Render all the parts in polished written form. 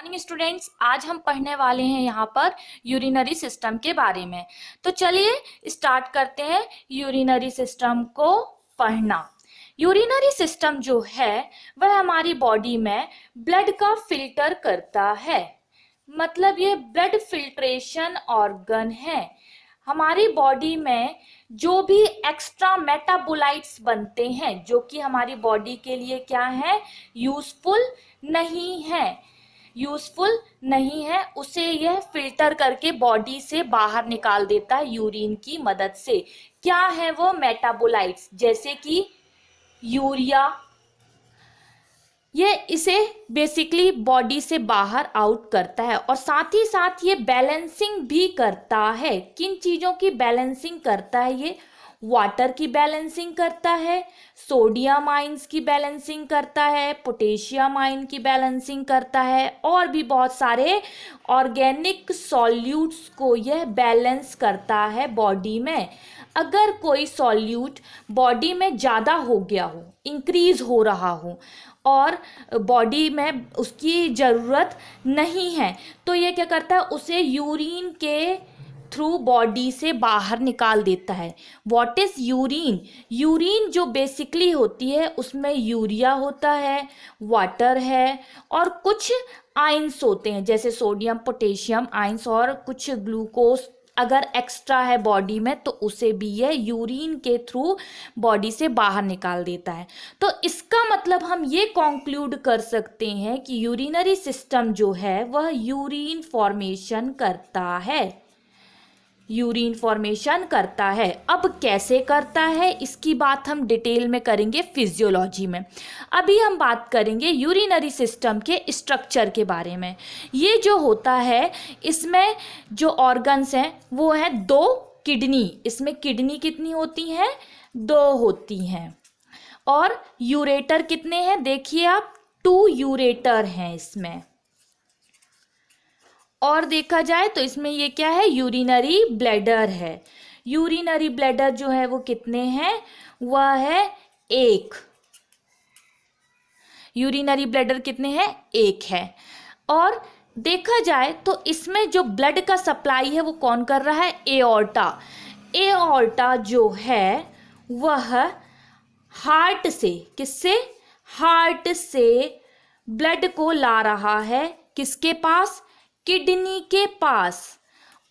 Morning students, आज हम पढ़ने वाले हैं यहाँ पर यूरिनरी सिस्टम के बारे में। तो चलिए स्टार्ट करते हैं यूरिनरी सिस्टम को पढ़ना। यूरिनरी सिस्टम जो है वह हमारी बॉडी में ब्लड का फिल्टर करता है। मतलब ये ब्लड फिल्ट्रेशन ऑर्गन है। हमारी बॉडी में जो भी एक्स्ट्रा मेटाबोलाइट्स बनते हैं जो कि हमारी बॉडी के लिए क्या है, यूजफुल नहीं है, उसे यह फिल्टर करके बॉडी से बाहर निकाल देता है यूरिन की मदद से। क्या है वो मेटाबोलाइट्स, जैसे कि यूरिया, ये इसे बेसिकली बॉडी से बाहर आउट करता है। और साथ ही साथ ये बैलेंसिंग भी करता है। किन चीज़ों की बैलेंसिंग करता है ये? वाटर की बैलेंसिंग करता है, सोडियम आयंस की बैलेंसिंग करता है, पोटेशियम आयन की बैलेंसिंग करता है, और भी बहुत सारे ऑर्गेनिक सॉल्यूट्स को यह बैलेंस करता है बॉडी में। अगर कोई सॉल्यूट बॉडी में ज़्यादा हो गया हो, इंक्रीज हो रहा हो और बॉडी में उसकी ज़रूरत नहीं है, तो ये क्या करता है, उसे यूरिन के थ्रू बॉडी से बाहर निकाल देता है। What is urine? यूरिन जो बेसिकली होती है उसमें यूरिया होता है, वाटर है और कुछ आयंस होते हैं जैसे सोडियम, पोटेशियम आयंस और कुछ ग्लूकोज अगर एक्स्ट्रा है बॉडी में तो उसे भी यह यूरिन के थ्रू बॉडी से बाहर निकाल देता है। तो इसका मतलब हम ये कॉन्क्लूड कर सकते हैं कि यूरिनरी सिस्टम जो है वह यूरिन फॉर्मेशन करता है। अब कैसे करता है इसकी बात हम डिटेल में करेंगे फिजियोलॉजी में। अभी हम बात करेंगे यूरिनरी सिस्टम के स्ट्रक्चर के बारे में। ये जो होता है इसमें जो ऑर्गन्स हैं वो है दो किडनी। इसमें किडनी कितनी होती हैं? दो होती हैं। और यूरेटर कितने हैं? देखिए आप, 2 यूरेटर हैं इसमें। और देखा जाए तो इसमें ये क्या है, यूरिनरी ब्लैडर है। यूरिनरी ब्लैडर जो है वो कितने हैं? वह है 1। यूरिनरी ब्लैडर कितने हैं? 1 है। और देखा जाए तो इसमें जो ब्लड का सप्लाई है वो कौन कर रहा है? एओर्टा। एओर्टा जो है वह हार्ट से, किससे? हार्ट से ब्लड को ला रहा है। किसके पास? किडनी के पास।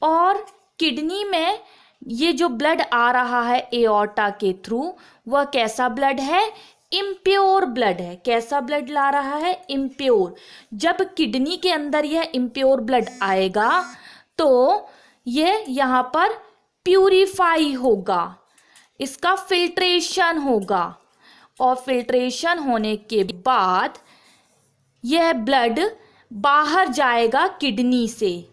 और किडनी में ये जो ब्लड आ रहा है एओर्टा के थ्रू वह कैसा ब्लड है? इम्प्योर ब्लड है। कैसा ब्लड ला रहा है? इम्प्योर। जब किडनी के अंदर यह इम्प्योर ब्लड आएगा तो यह यहाँ पर प्यूरिफाई होगा, इसका फिल्ट्रेशन होगा। और फिल्ट्रेशन होने के बाद यह ब्लड बाहर जाएगा किडनी से।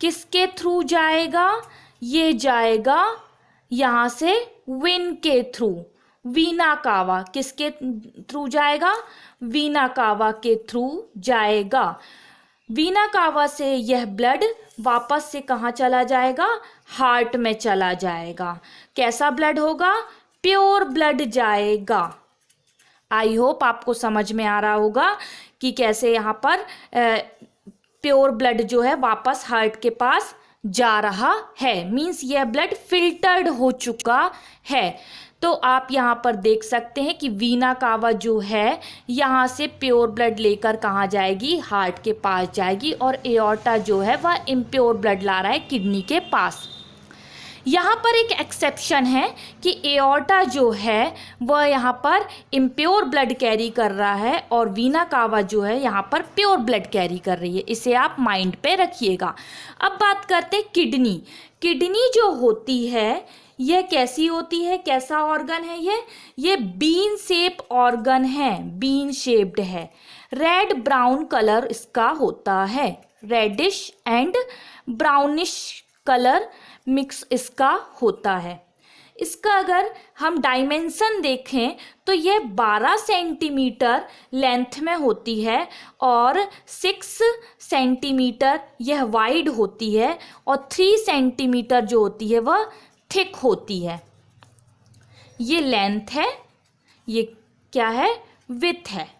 किसके थ्रू जाएगा? ये जाएगा यहाँ से वेन के थ्रू, वीना कावा। किसके थ्रू जाएगा? वीना कावा के थ्रू जाएगा। वीना कावा से यह ब्लड वापस से कहाँ चला जाएगा? हार्ट में चला जाएगा। कैसा ब्लड होगा? प्योर ब्लड जाएगा। आई होप आपको समझ में आ रहा होगा कि कैसे यहाँ पर प्योर ब्लड जो है वापस हार्ट के पास जा रहा है। मीन्स यह ब्लड फिल्टर्ड हो चुका है। तो आप यहाँ पर देख सकते हैं कि वीना कावा जो है यहाँ से प्योर ब्लड लेकर कहाँ जाएगी? हार्ट के पास जाएगी। और एओर्टा जो है वह इम्प्योर ब्लड ला रहा है किडनी के पास। यहाँ पर एक एक्सेप्शन है कि एओर्टा जो है वह यहाँ पर इम्प्योर ब्लड कैरी कर रहा है और वीना कावा जो है यहाँ पर प्योर ब्लड कैरी कर रही है। इसे आप माइंड पे रखिएगा। अब बात करते हैं किडनी। किडनी जो होती है यह कैसी होती है? कैसा ऑर्गन है ये बीन शेप ऑर्गन है, बीन शेप्ड है। रेड ब्राउन कलर इसका होता है, reddish and brownish colour mix इसका होता है। इसका अगर हम डायमेंशन देखें तो यह 12 सेंटीमीटर लेंथ में होती है और 6 सेंटीमीटर यह वाइड होती है और 3 सेंटीमीटर जो होती है वह थिक होती है। ये लेंथ है, ये क्या है? विड्थ है।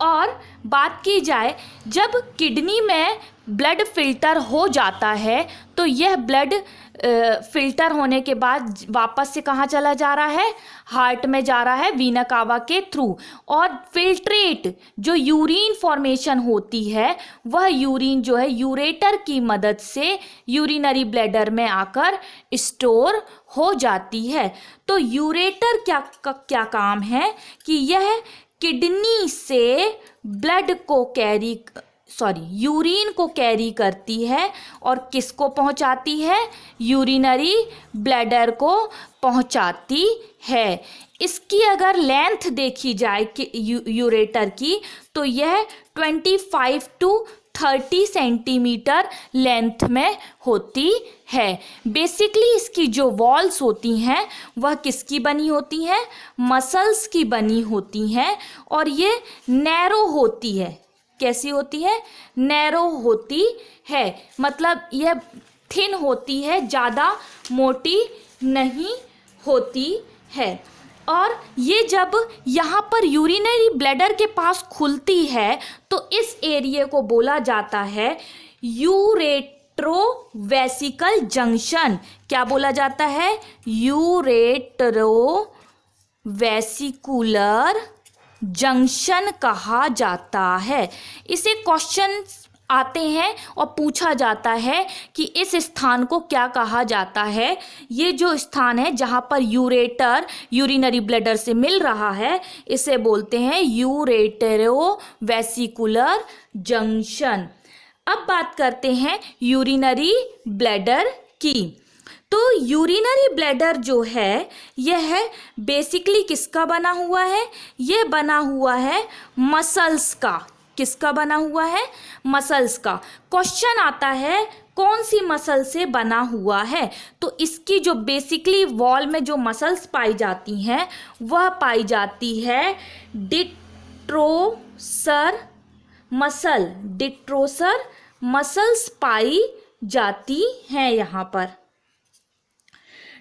और बात की जाए, जब किडनी में ब्लड फिल्टर हो जाता है तो यह ब्लड फिल्टर होने के बाद वापस से कहाँ चला जा रहा है, हार्ट में जा रहा है वीना कावा के थ्रू। और फिल्ट्रेट जो यूरिन फॉर्मेशन होती है वह यूरिन जो है यूरेटर की मदद से यूरिनरी ब्लैडर में आकर स्टोर हो जाती है। तो यूरेटर क्या काम है कि यह किडनी से ब्लड को यूरिन को कैरी करती है और किसको पहुंचाती है, यूरिनरी ब्लैडर को पहुंचाती है। इसकी अगर लेंथ देखी जाए कि यूरेटर की, तो यह 25 to 30 सेंटीमीटर लेंथ में होती है। बेसिकली इसकी जो वॉल्स होती हैं वह किसकी बनी होती हैं, मसल्स की बनी होती हैं, और ये नैरो होती है। कैसी होती है, नैरो होती है, मतलब यह थिन होती है, ज़्यादा मोटी नहीं होती है। और ये जब यहाँ पर यूरिनरी ब्लैडर के पास खुलती है तो इस एरिया को बोला जाता है यूरेट्रोवेसिकल जंक्शन। क्या बोला जाता है, यूरेट्रोवेसिकुलर जंक्शन कहा जाता है। इसे क्वेश्चन आते हैं और पूछा जाता है कि इस स्थान को क्या कहा जाता है। ये जो स्थान है जहाँ पर यूरेटर यूरिनरी ब्लैडर से मिल रहा है, इसे बोलते हैं यूरेटरोवेसिकुलर जंक्शन। अब बात करते हैं यूरिनरी ब्लैडर की। तो यूरिनरी ब्लैडर जो है यह बेसिकली किसका बना हुआ है, यह बना हुआ है मसल्स का। किसका बना हुआ है, मसल्स का। क्वेश्चन आता है कौन सी मसल से बना हुआ है, तो इसकी जो बेसिकली वॉल में जो मसल्स पाई जाती हैं वह पाई जाती है डिट्रोसर मसल्स पाई जाती हैं। यहाँ पर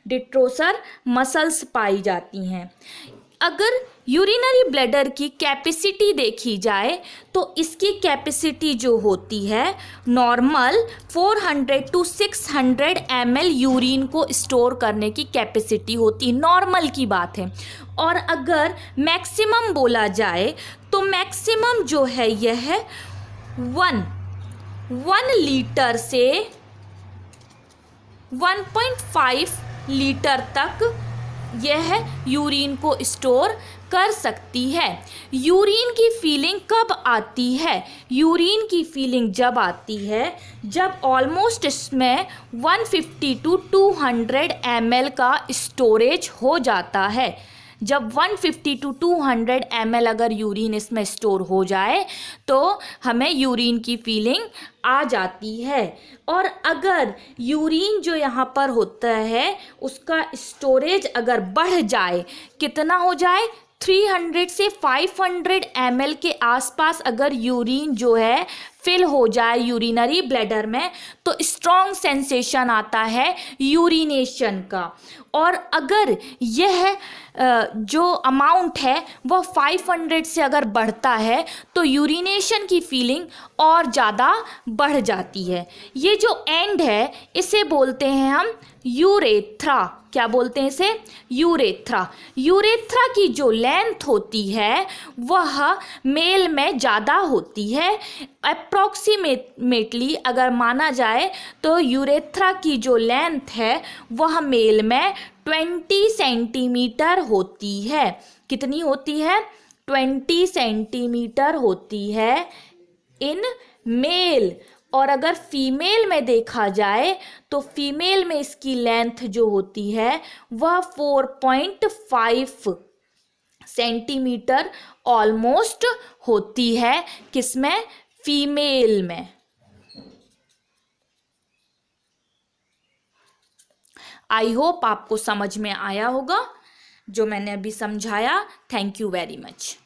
डिट्रोसर मसल्स पाई जाती हैं। अगर यूरिनरी ब्लैडर की कैपेसिटी देखी जाए तो इसकी कैपेसिटी जो होती है नॉर्मल 400 to 600 ml यूरिन को स्टोर करने की कैपेसिटी होती, नॉर्मल की बात है। और अगर मैक्सिमम बोला जाए तो मैक्सिमम जो है यह 1 लीटर से 1.5 लीटर तक यह यूरिन को स्टोर कर सकती है। यूरिन की फीलिंग कब आती है, यूरिन की फीलिंग जब आती है जब ऑलमोस्ट इसमें 150 to 200 ml का स्टोरेज हो जाता है। जब 150 to 200 ml अगर यूरिन इसमें स्टोर हो जाए तो हमें यूरिन की फीलिंग आ जाती है। और अगर यूरिन जो यहाँ पर होता है उसका स्टोरेज अगर बढ़ जाए, कितना हो जाए, 300 से 500 ml के आसपास अगर यूरिन जो है फिल हो जाए यूरिनरी ब्लैडर में, तो स्ट्रॉन्ग सेंसेशन आता है यूरिनेशन का। और अगर यह जो अमाउंट है वह 500 से अगर बढ़ता है तो यूरिनेशन की फीलिंग और ज़्यादा बढ़ जाती है। ये जो एंड है इसे बोलते हैं हम यूरेथ्रा। क्या बोलते हैं इसे, यूरेथ्रा। यूरेथ्रा की जो लेंथ होती है वह मेल में ज़्यादा होती है। अप्रॉक्सीमेटली अगर माना जाए तो यूरेथ्रा की जो लेंथ है वह मेल में 20 सेंटीमीटर होती है। कितनी होती है, 20 सेंटीमीटर होती है इन मेल। और अगर फीमेल में देखा जाए तो फीमेल में इसकी लेंथ जो होती है वह 4.5 सेंटीमीटर ऑलमोस्ट होती है। किसमें, फीमेल में। आई होप आपको समझ में आया होगा जो मैंने अभी समझाया। Thank you very much.